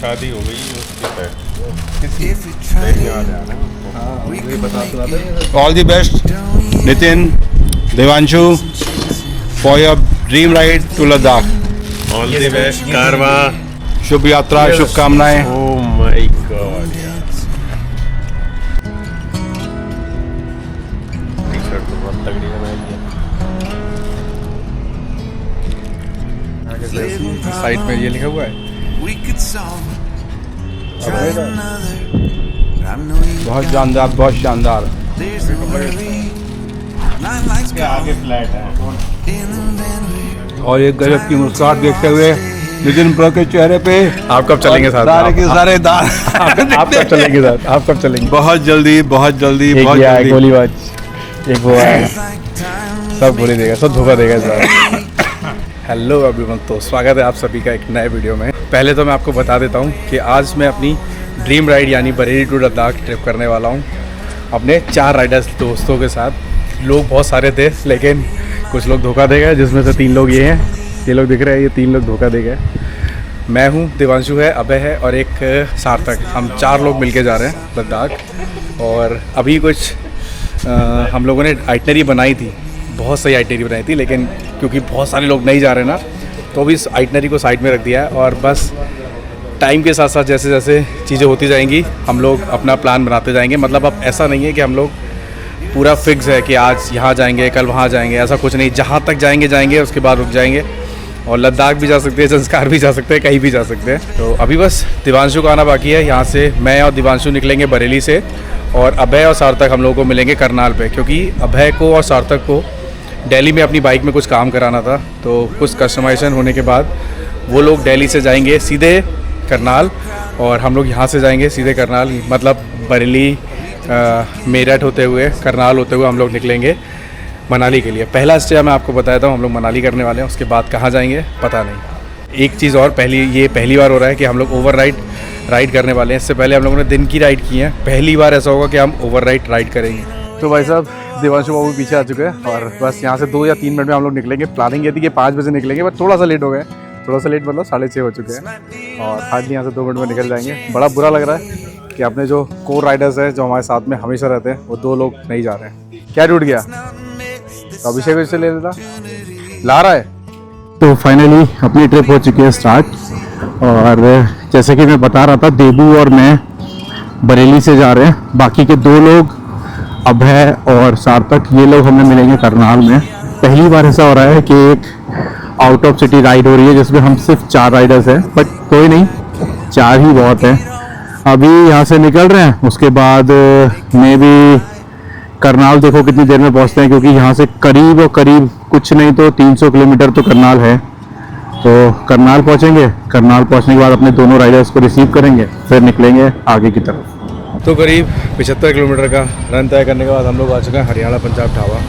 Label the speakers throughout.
Speaker 1: शादी हो गई
Speaker 2: all the best Nitin, Devanshu for your dream ride to Ladakh.
Speaker 1: All the best कारवा,
Speaker 2: शुभ यात्रा, शुभकामनाएं।
Speaker 1: ओह माय गॉड टी-शर्ट तो बहुत तगड़ी बनाई है।
Speaker 2: साइड में ये लिखा हुआ है, बहुत शानदार, बहुत शानदार।
Speaker 1: आगे फ्लैट है
Speaker 2: और एक गजब की मुस्कुराहट देखते हुए नितिन ब्रो के चेहरे पे।
Speaker 1: आप कब चलेंगे साथ?
Speaker 2: सारे के सारे दार
Speaker 1: आप कब चलेंगे साथ? आप कब चलेंगे?
Speaker 2: बहुत जल्दी, बहुत जल्दी,
Speaker 1: एक
Speaker 2: बहुत
Speaker 1: ये है
Speaker 2: जल्दी।
Speaker 1: गोलीबाज, एक वो है, सब गोली देगा, सब धोखा देगा सर।
Speaker 2: हेलो एवरीवन, तो स्वागत है आप सभी का एक नए वीडियो में। पहले तो मैं आपको बता देता हूँ कि आज मैं अपनी ड्रीम राइड यानी बरेली टू लद्दाख ट्रिप करने वाला हूँ अपने 4 राइडर्स दोस्तों के साथ। लोग बहुत सारे थे लेकिन कुछ लोग धोखा दे गए, जिसमें से 3 लोग ये हैं, ये लोग दिख रहे हैं, ये 3 लोग धोखा दे गए। मैं हूँ, देवांशु है, अभय है और एक सार्थक। हम 4 लोग मिलके जा रहे हैं लद्दाख। और अभी कुछ हम लोगों ने आइटनरी बनाई थी, बहुत सही आइटनरी बनाई थी, लेकिन क्योंकि बहुत सारे लोग नहीं जा रहे ना, तो अभी इस आइटनरी को साइड में रख दिया है। और बस टाइम के साथ साथ जैसे जैसे चीज़ें होती जाएंगी हम लोग अपना प्लान बनाते जाएंगे। मतलब अब ऐसा नहीं है कि हम लोग पूरा फिक्स है कि आज यहाँ जाएंगे, कल वहाँ जाएंगे, ऐसा कुछ नहीं। जहाँ तक जाएंगे उसके बाद रुक जाएंगे। और लद्दाख भी जा सकते हैं, संस्कार भी जा सकते हैं, कहीं भी जा सकते हैं। तो अभी बस दिवांशु का आना बाकी है। यहाँ से मैं और दिवांशु निकलेंगे बरेली से, और अभय और सार्थक हम लोगों को मिलेंगे करनाल पे, क्योंकि अभय को और सार्थक को दिल्ली में अपनी बाइक में कुछ काम कराना था। तो कुछ कस्टमाइजेशन होने के बाद वो लोग दिल्ली से जाएंगे सीधे करनाल, और हम लोग यहाँ से जाएंगे सीधे करनाल, मतलब बरेली मेरठ होते हुए, करनाल होते हुए हम लोग निकलेंगे मनाली के लिए। पहला स्टे मैं आपको बताता हूँ, हम लोग मनाली करने वाले हैं। उसके बाद कहाँ जाएंगे पता नहीं। एक चीज़ और, पहली बार हो रहा है कि हम लोग ओवर राइड करने वाले हैं। इससे पहले हम लोगों ने दिन की राइड की है, पहली बार ऐसा होगा कि हम ओवर राइड करेंगे। तो भाई साहब, देवांशु बाबू पीछे आ चुके हैं और बस यहाँ से 2 या 3 मिनट में हम लोग निकलेंगे। प्लानिंग ये थी कि 5 बजे निकलेंगे, बट थोड़ा सा लेट हो गए। थोड़ा सा लेट मतलब 6:30 हो चुके हैं, और हार्डली यहाँ से 2 मिनट में निकल जाएंगे। बड़ा बुरा लग रहा है कि अपने जो कोर राइडर्स हैं, जो हमारे साथ में हमेशा रहते हैं, वो 2 लोग नहीं जा रहे हैं। क्या टूट गया? तो अभिषेक से ले लेता, ला रहा है।
Speaker 3: तो फाइनली अपनी ट्रिप हो चुकी है स्टार्ट, और जैसे कि मैं बता रहा था, देबू और मैं बरेली से जा रहे हैं। बाकी के 2 लोग, अभय और सार्थक, ये लोग हमें मिलेंगे करनाल में। पहली बार ऐसा हो रहा है कि एक आउट ऑफ सिटी राइड हो रही है जिसमें हम सिर्फ 4 राइडर्स हैं, बट कोई नहीं, 4 ही बहुत है। अभी यहाँ से निकल रहे हैं, उसके बाद मैं भी करनाल देखो कितनी देर में पहुँचते हैं, क्योंकि यहाँ से करीब और करीब कुछ नहीं तो 300 किलोमीटर तो करनाल है। तो करनाल पहुँचेंगे, करनाल पहुँचने के बाद अपने दोनों राइडर्स को रिसीव करेंगे, फिर निकलेंगे आगे की तरफ।
Speaker 2: तो करीब 75 किलोमीटर का रन तय करने के बाद हम लोग आ चुके हैं हरियाणा पंजाब ढाबा,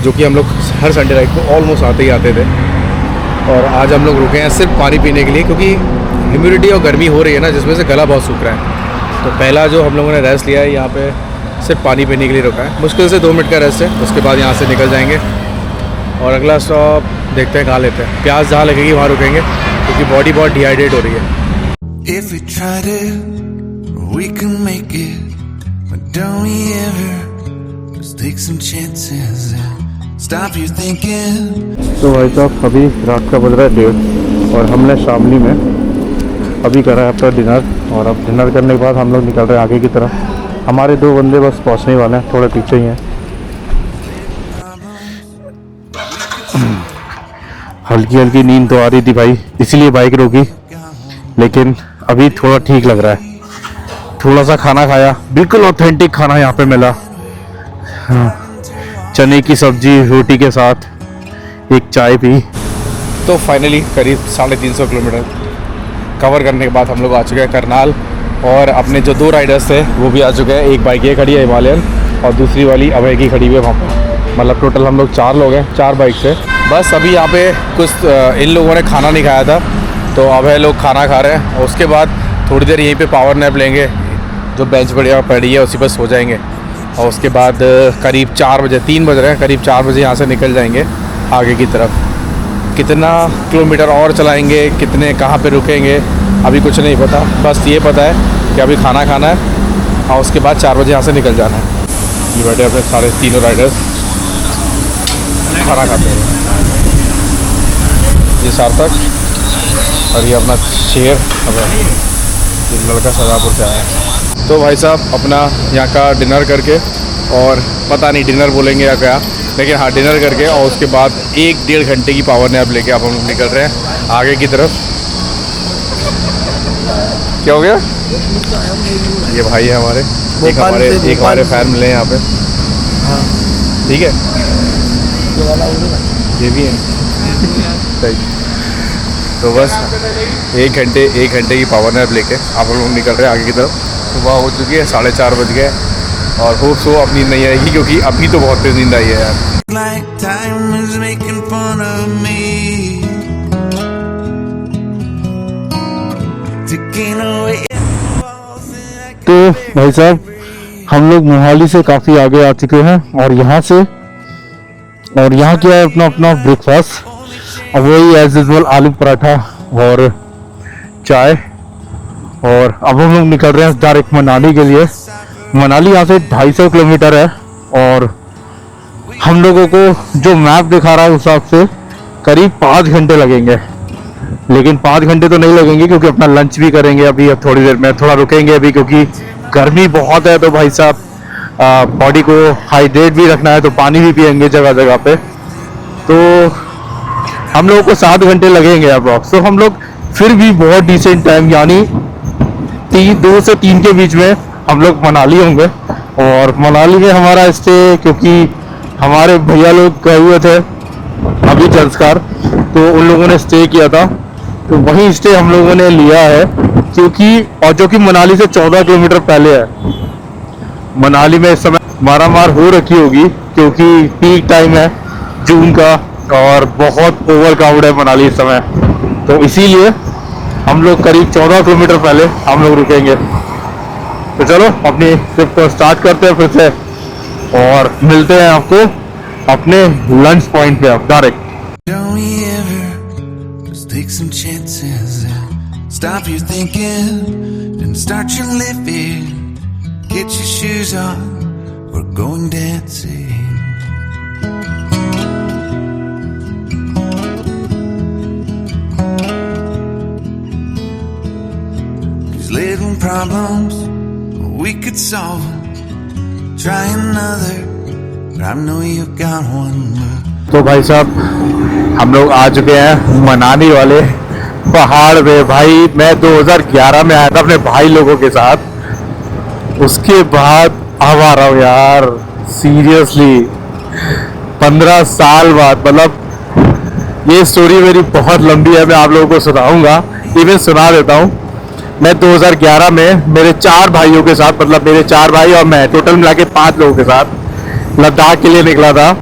Speaker 2: जो कि हम लोग हर संडे राइड को ऑलमोस्ट आते ही आते थे। और आज हम लोग रुके हैं सिर्फ पानी पीने के लिए, क्योंकि ह्यूमिडिटी और गर्मी हो रही है ना, जिसमें से गला बहुत सूख रहा है। तो पहला जो हम लोगों ने रेस्ट लिया है, यहाँ पे सिर्फ पानी पीने के लिए रुका है। मुश्किल से 2 मिनट का रेस्ट है, उसके बाद यहाँ से निकल जाएंगे और अगला स्टॉप देखते हैं कहाँ लेते हैं। प्यास जहाँ लगेगी वहाँ रुकेंगे, क्योंकि बॉडी बहुत डिहाइड्रेट हो रही है।
Speaker 4: If we tried it, we can make it. But don't we ever just take some chances and stop your thinking.
Speaker 3: तो भाई साहब, अभी रात का बज रहा है 1:30 और हमने शामली में अभी करा है अपना डिनर, और अब डिनर करने के बाद हम लोग निकल रहे हैं आगे की तरफ। हमारे 2 बंदे बस पहुंचने वाले हैं, थोड़े पीछे ही हैं। हल्की हल्की नींद तो आ रही थी भाई, इसीलिए बाइक रोकी, लेकिन अभी थोड़ा ठीक लग रहा है। थोड़ा सा खाना खाया, बिल्कुल ऑथेंटिक खाना यहाँ पे मिला। चने की सब्जी रोटी के साथ एक चाय पी।
Speaker 2: तो फाइनली करीब 350 किलोमीटर कवर करने के बाद हम लोग आ चुके हैं करनाल, और अपने जो 2 राइडर्स थे वो भी आ चुके हैं। एक बाइक ये खड़ी है हिमालयन, और दूसरी वाली अभय की खड़ी हुई है वहाँ पर। मतलब टोटल हम लोग 4 लोग हैं, 4 बाइक से। बस अभी यहाँ पे कुछ इन लोगों ने खाना नहीं खाया था, तो अभय लोग खाना खा रहे हैं, और उसके बाद थोड़ी देर यहीं पे पावर नैप लेंगे, जो बेंच बढ़िया पड़ी है उसी पर सो जाएंगे। और उसके बाद करीब 4 बजे, 3 बज रहे हैं, करीब 4 बजे यहाँ से निकल जाएंगे आगे की तरफ। कितना किलोमीटर और चलाएंगे, कितने कहाँ पे रुकेंगे, अभी कुछ नहीं पता, बस ये पता है कि अभी खाना खाना है और उसके बाद 4 बजे यहाँ से निकल जाना है। ये बैठे अपने सारे तीनों राइडर्स खाना खाते हैं। ये सार्थक और ये अपना शेर, ये लड़का शाहजहाँपुर से आया है। तो भाई साहब अपना यहाँ का डिनर करके, और पता नहीं डिनर बोलेंगे या क्या, लेकिन हाँ डिनर करके और उसके बाद 1-1.5 घंटे की पावर नैप लेके अब हम निकल रहे हैं आगे की तरफ। क्या हो गया? ये भाई है हमारे, एक हमारे फैन मिले हैं यहाँ पे। ठीक है, ये भी है सही। तो बस 1 घंटे की पावर नैप लेके आप लोग निकल रहे हैं आगे की तरफ। सुबह हो चुकी है, 4:30 बज गए और होप सो अब नींद नहीं आएगी, क्योंकि अभी तो बहुत तेज नींद आई है यार।
Speaker 4: Like time is making fun of me, taking away.
Speaker 3: तो भाई साहब हम लोग मोहाली से काफ़ी आगे आ चुके हैं और यहाँ किया है अपना ब्रेकफास्ट। अब वही एज यूजुअल आलू पराठा और चाय, और अब हम लोग निकल रहे हैं डायरेक्ट मनाली के लिए। मनाली यहाँ से 250 किलोमीटर है और हम लोगों को जो मैप दिखा रहा है उस हिसाब से करीब 5 घंटे लगेंगे, लेकिन 5 घंटे तो नहीं लगेंगे क्योंकि अपना लंच भी करेंगे अभी। अब थोड़ी देर में थोड़ा रुकेंगे अभी क्योंकि गर्मी बहुत है। तो भाई साहब बॉडी को हाइड्रेट भी रखना है तो पानी भी पियेंगे जगह जगह पे। तो हम लोगों को 7 घंटे लगेंगे अप्रॉक्स। तो हम लोग फिर भी बहुत डिसेंट टाइम यानी 2 से 3 के बीच में हम लोग मनाली होंगे। और मनाली में हमारा स्टे, क्योंकि हमारे भैया लोग गए हुए थे अभी संस्कार, तो उन लोगों ने स्टे किया था, तो वही स्टे हम लोगों ने लिया है। क्योंकि और जो कि मनाली से 14 किलोमीटर पहले है। मनाली में इस समय मारामार हो रखी होगी क्योंकि पीक टाइम है जून का और बहुत ओवर क्राउड है मनाली इस समय। तो इसीलिए हम लोग करीब 14 किलोमीटर पहले हम लोग रुकेंगे। तो चलो अपनी ट्रिप को स्टार्ट करते हैं फिर से और मिलते हैं आपको अपने लंच पॉइंट पे अब direct.
Speaker 4: Don't we ever just take some chances and stop your thinking and start your living? Get your shoes on, we're going dancing. These little problems, we could solve them. Try another, but I know you got one more.
Speaker 3: तो भाई साहब हम लोग आ चुके हैं मनाली वाले पहाड़ पे। भाई मैं 2011 में आया था अपने भाई लोगों के साथ, उसके बाद अब आ रहा हूँ यार सीरियसली 15 साल बाद। मतलब ये स्टोरी मेरी बहुत लंबी है, मैं आप लोगों को सुनाऊंगा, इवन सुना देता हूँ। मैं 2011 में मेरे 4 भाइयों के साथ, मतलब मेरे 4 भाई और मैं टोटल मिला के 5 लोगों के साथ लद्दाख के लिए निकला था।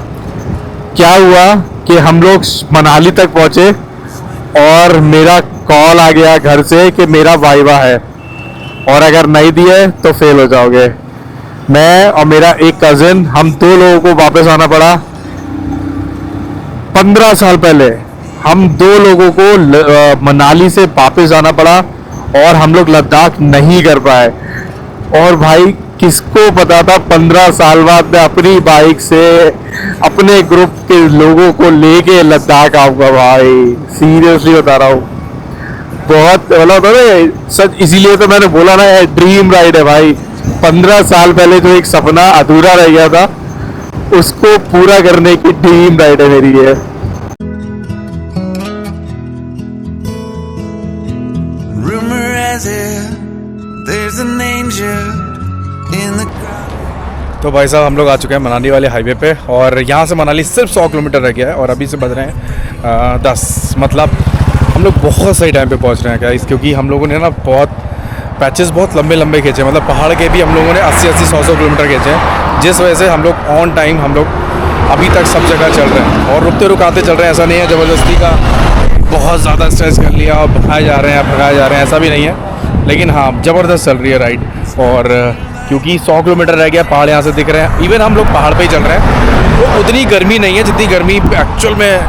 Speaker 3: क्या हुआ कि हम लोग मनाली तक पहुंचे और मेरा कॉल आ गया घर से कि मेरा वाइवा है और अगर नहीं दिए तो फेल हो जाओगे। मैं और मेरा एक कजिन, हम 2 लोगों को वापस आना पड़ा। 15 साल पहले हम 2 लोगों को मनाली से वापस आना पड़ा और हम लोग लद्दाख नहीं कर पाए। और भाई किसको पता था 15 साल बाद मैं अपनी बाइक से अपने ग्रुप के लोगों को लेके लद्दाख आऊंगा। भाई सीरियसली बता रहा हूँ, बहुत मतलब सच, इसीलिए तो मैंने बोला ना यार ड्रीम राइड है भाई। 15 साल पहले जो एक सपना अधूरा रह गया था उसको पूरा करने की ड्रीम राइड है मेरी ये।
Speaker 4: Rumor has it, there's an angel in the crowd.
Speaker 2: तो भाई साहब हम लोग आ चुके हैं मनाली वाले हाईवे पे और यहाँ से मनाली सिर्फ 100 किलोमीटर रह गया है और अभी से बज रहे हैं 10। मतलब हम लोग बहुत सही टाइम पे पहुँच रहे हैं गाइस, क्योंकि हम लोगों ने ना बहुत पैचेस बहुत लंबे लंबे खींचे, मतलब पहाड़ के भी हम लोगों ने 80-80, 100-100 किलोमीटर खींचे हैं, जिस वजह से हम लोग ऑन टाइम हम लोग अभी तक सब जगह चल रहे हैं और रुकते रुकाते चल रहे हैं। ऐसा नहीं है ज़बरदस्ती का बहुत ज़्यादा स्ट्रेस कर लिया और भगाए जा रहे हैं, ऐसा भी नहीं है। लेकिन हाँ ज़बरदस्त चल रही है राइड। और क्योंकि 100 किलोमीटर रह गया, पहाड़ यहाँ से दिख रहे हैं, इवन हम लोग पहाड़ पे ही चल रहे हैं, तो उतनी गर्मी नहीं है जितनी गर्मी एक्चुअल में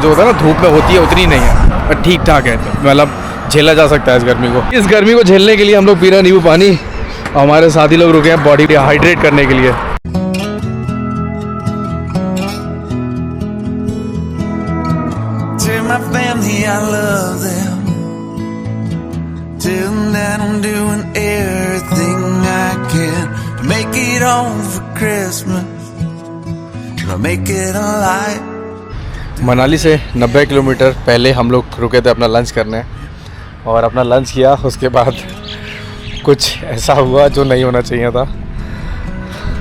Speaker 2: जो होता है ना धूप में होती है, उतनी नहीं है, ठीक ठाक है। मतलब झेला जा सकता है इस गर्मी को। इस गर्मी को झेलने के लिए हम लोग पी रहे हैं नींबू पानी। हमारे साथी लोग रुके हैं बॉडी हाइड्रेट करने के लिए।
Speaker 4: To my family, I love them. Tell them that I'm doing everything I can to make it home for Christmas, to make it alive.
Speaker 2: Manali से 90 किलोमीटर पहले हम लोग रुके थे अपना लंच करने, और अपना लंच किया। उसके बाद कुछ ऐसा हुआ जो नहीं होना चाहिए था।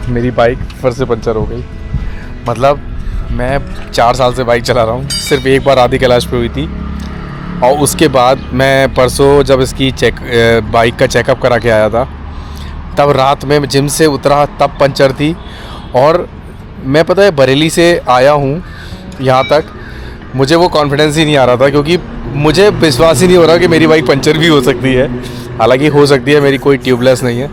Speaker 2: मेरी बाइक फिर से पंचर हो गई। मतलब मैं 4 साल से बाइक चला रहा हूँ, सिर्फ एक बार आदि कैलाश पे हुई थी, और उसके बाद मैं परसों जब इसकी बाइक का चेकअप करा के आया था, तब रात में जिम से उतरा तब पंचर थी। और मैं पता है बरेली से आया हूँ यहाँ तक, मुझे वो कॉन्फिडेंस ही नहीं आ रहा था, क्योंकि मुझे विश्वास ही नहीं हो रहा कि मेरी बाइक पंचर भी हो सकती है। हालांकि हो सकती है, मेरी कोई ट्यूबलेस नहीं है।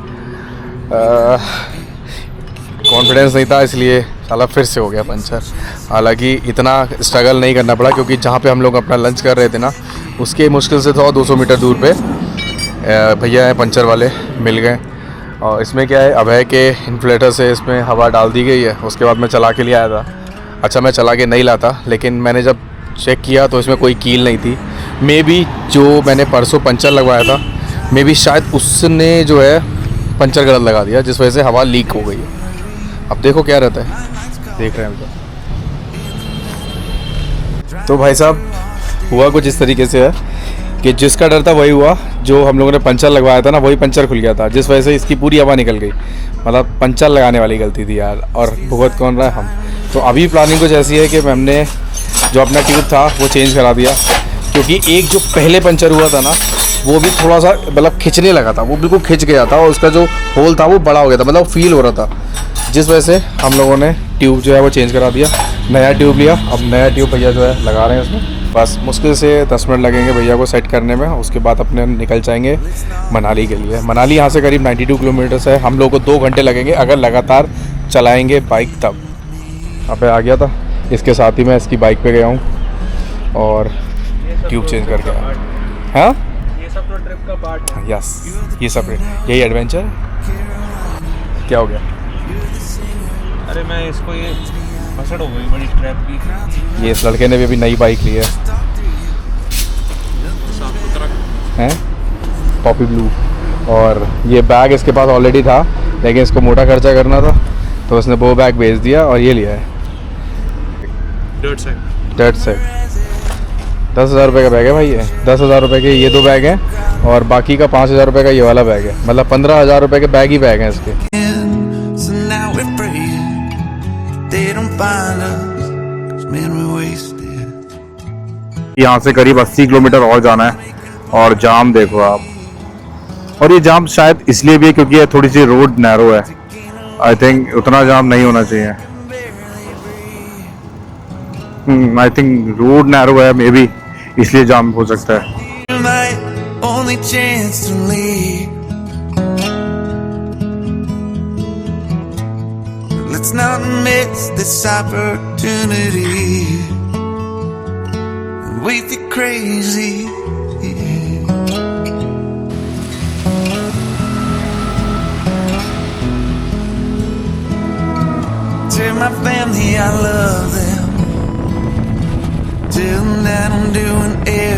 Speaker 2: कॉन्फिडेंस नहीं था, इसलिए साला फिर से हो गया पंचर। हालांकि इतना स्ट्रगल नहीं करना पड़ा, क्योंकि जहाँ पे हम लोग अपना लंच कर रहे थे ना, उसके मुश्किल से 200 मीटर दूर पे भैया हैं पंचर वाले, मिल गए। और इसमें क्या है, अभय के इन्फ्लेटर से इसमें हवा डाल दी गई है। उसके बाद मैं चला के लिए आया था। अच्छा, मैं चला के नहीं लाता, लेकिन मैंने जब चेक किया तो इसमें कोई कील नहीं थी। मे बी जो मैंने परसों पंचर लगवाया था, मे बी शायद उसने जो है पंचर गलत लगा दिया, जिस वजह से हवा लीक हो गई है। अब देखो क्या रहता है, देख रहे हैं हम तो भाई साहब हुआ कुछ इस तरीके से है कि जिसका डर था वही हुआ। जो हम लोगों ने पंचर लगवाया था ना, वही पंचर खुल गया था, जिस वजह से इसकी पूरी हवा निकल गई। मतलब पंचर लगाने वाली गलती थी यार, और भुगत कौन रहा है, हम। तो अभी प्लानिंग कुछ ऐसी है कि हमने जो अपना ट्यूब था वो चेंज करा दिया, क्योंकि एक जो पहले पंचर हुआ था ना, वो भी थोड़ा सा मतलब खिंचने लगा था, वो बिल्कुल खिंच गया था, और उसका जो होल था वो बड़ा हो गया था, मतलब फील हो रहा था, जिस वजह से हम लोगों ने ट्यूब जो है वो चेंज करा दिया, नया ट्यूब लिया। अब नया ट्यूब भैया जो है लगा रहे हैं उसमें। बस मुश्किल से 10 मिनट लगेंगे भैया को सेट करने में। उसके बाद अपने निकल जाएंगे मनाली के लिए। मनाली यहाँ से करीब 92 किलोमीटर है। हम लोग को 2 घंटे लगेंगे अगर लगातार चलाएँगे बाइक तब। अबे आ गया था, इसके साथ ही मैं इसकी बाइक पे गया हूँ और ट्यूब चेंज करके आया। हाँ,
Speaker 1: ये सब तो ट्रिप का पार्ट है।
Speaker 2: यस, ये सब यही एडवेंचर। क्या हो गया?
Speaker 1: अरे मैं इसको ये भसड़ हो गई बड़ी ट्रैप की।
Speaker 2: ये इस लड़के ने भी अभी नई बाइक ली है, हैं पॉपी ब्लू। और ये बैग इसके पास ऑलरेडी था, लेकिन इसको मोटा खर्चा करना था तो उसने वो बैग बेच दिया और ये लिया है डर्ट से। 10,000 रुपये का बैग है भाई ये। 10,000 रुपये के ये 2 बैग हैं, और बाकी का 5,000 रुपये का ये वाला बैग है। मतलब 15,000 रुपये के बैग ही बैग हैं इसके।
Speaker 4: So now we're praying they don't find us, 'cause man we're wasted.
Speaker 3: यहाँ से करीब 80 किलोमीटर और जाना है, और जाम देखो आप। और ये जाम शायद इसलिए भी है क्योंकि ये थोड़ी सी रोड नैरो है। आई थिंक उतना जाम नहीं होना चाहिए। आई थिंक रोड नैरो है, मे बी इसलिए जाम हो सकता है।
Speaker 4: My only chance to leave. Let's not miss this opportunity. We feel crazy. Tell my family I love them. Tell them that I'm doing everything